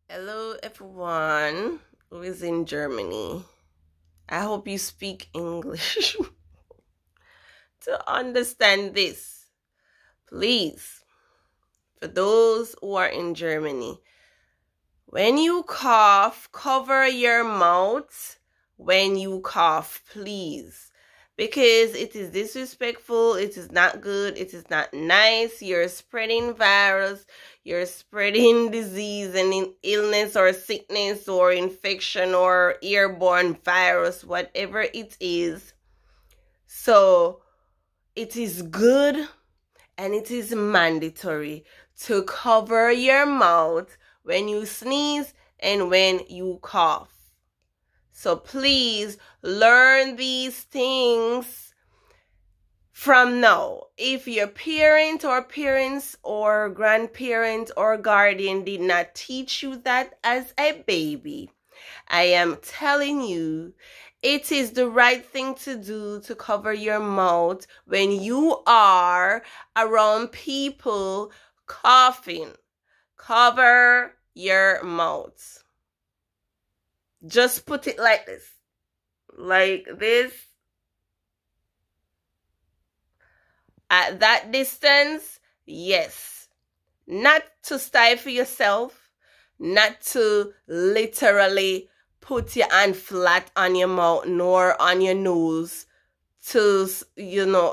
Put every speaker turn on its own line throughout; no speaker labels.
Hello, everyone who is in Germany. I hope you speak English to understand this. Please, for those who are in Germany, when you cough, cover your mouth when you cough, please. Because it is disrespectful, it is not good, it is not nice. You're spreading virus, you're spreading disease and illness or sickness or infection or airborne virus, whatever it is. So it is good and it is mandatory to cover your mouth when you sneeze and when you cough. So please learn these things from now. If your parent or parents or grandparent or guardian did not teach you that as a baby, I am telling you, it is the right thing to do to cover your mouth when you are around people coughing. Cover your mouth. Just put it like this. Like this. At that distance, yes. Not to stifle yourself, not to literally put your hand flat on your mouth nor on your nose to,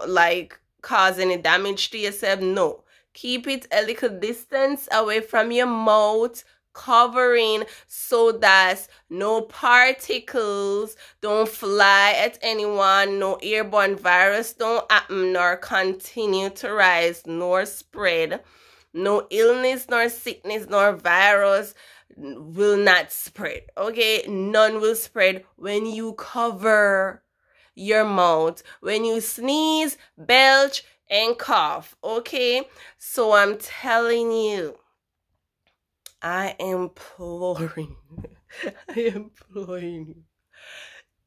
like cause any damage to yourself. No. Keep it a little distance away from your mouth, covering so that no particles don't fly at anyone, no airborne virus don't happen nor continue to rise nor spread, no illness nor sickness nor virus will not spread. Okay, none will spread when you cover your mouth, when you sneeze, belch, and cough. Okay, so I'm telling you, I imploring you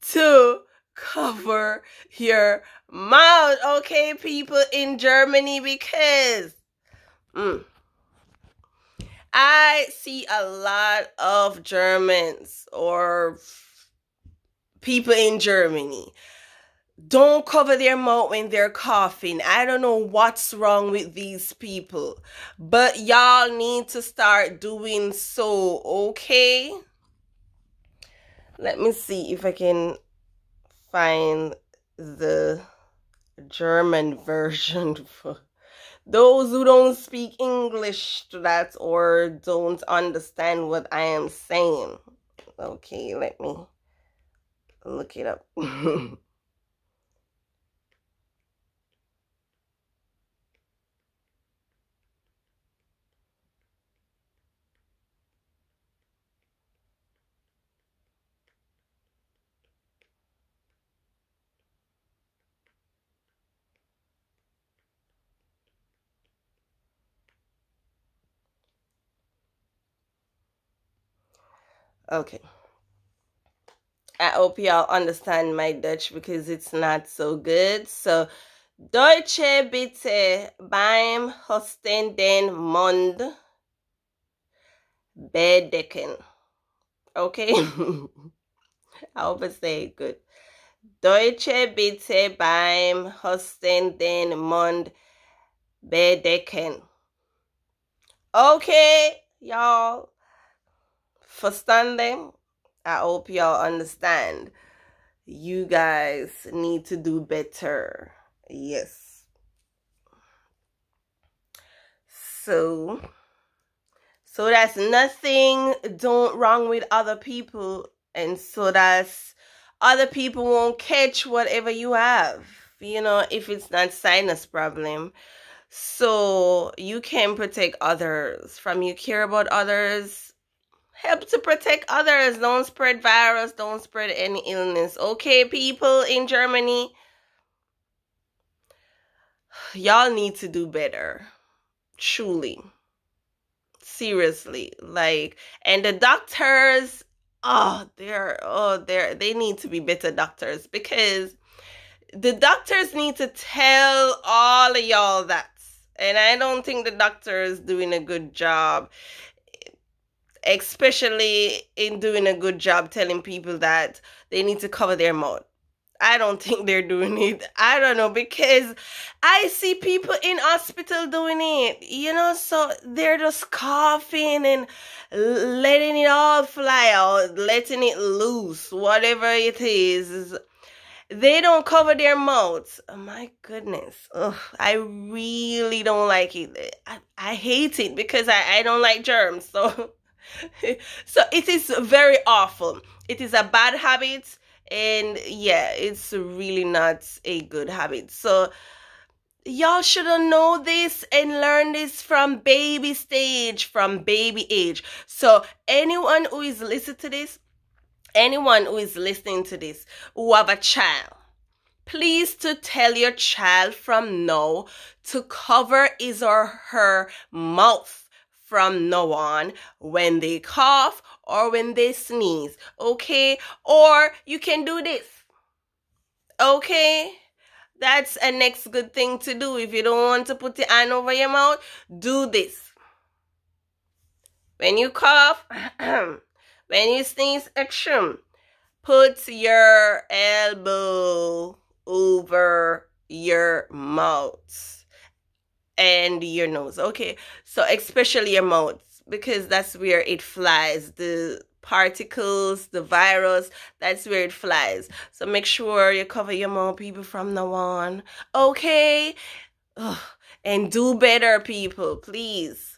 to cover your mouth, okay, people in Germany, because I see a lot of Germans or people in Germany don't cover their mouth when they're coughing. I don't know what's wrong with these people, but y'all need to start doing so, okay? Let me see if I can find the German version for those who don't speak English to that or don't understand what I am saying. Okay, let me look it up. Okay. I hope y'all understand my Dutch because it's not so good. So, Deutsche, bitte beim husten den Mund bedecken. Okay? I hope I say it good. Deutsche, bitte beim husten den Mund bedecken. Okay, y'all. Verstanden? I hope y'all understand. You guys need to do better. Yes. So that's nothing wrong with other people, and so that's other people won't catch whatever you have, if it's not sinus problem. So you can protect others. From you care about others, help to protect others. Don't spread virus, don't spread any illness. Okay, people in Germany, y'all need to do better. Truly. Seriously. And the doctors, they need to be better doctors, because the doctors need to tell all of y'all that. And I don't think the doctor is doing a good job. especially in doing a good job telling people that they need to cover their mouth. I don't think they're doing it. I don't know, because I see people in hospital doing it, you know, so they're just coughing and letting it all fly out, letting it loose, whatever it is. They don't cover their mouths. Oh my goodness. Ugh, I really don't like it. I hate it because I don't like germs. So, so it is very awful. It is a bad habit. And yeah, it's really not a good habit. So y'all should know this and learn this from baby stage, from baby age. So anyone who is listening to this, anyone who is listening to this, who have a child, please to tell your child from now to cover his or her mouth from now on when they cough or when they sneeze, okay? Or you can do this, okay? That's a next good thing to do. If you don't want to put your hand over your mouth, do this. When you cough, when you sneeze, put your elbow over your mouth and your nose, okay? So especially your mouth, because that's where it flies. The particles, the virus, that's where it flies. So make sure you cover your mouth, people, from now on, okay? Ugh. And do better, people, please.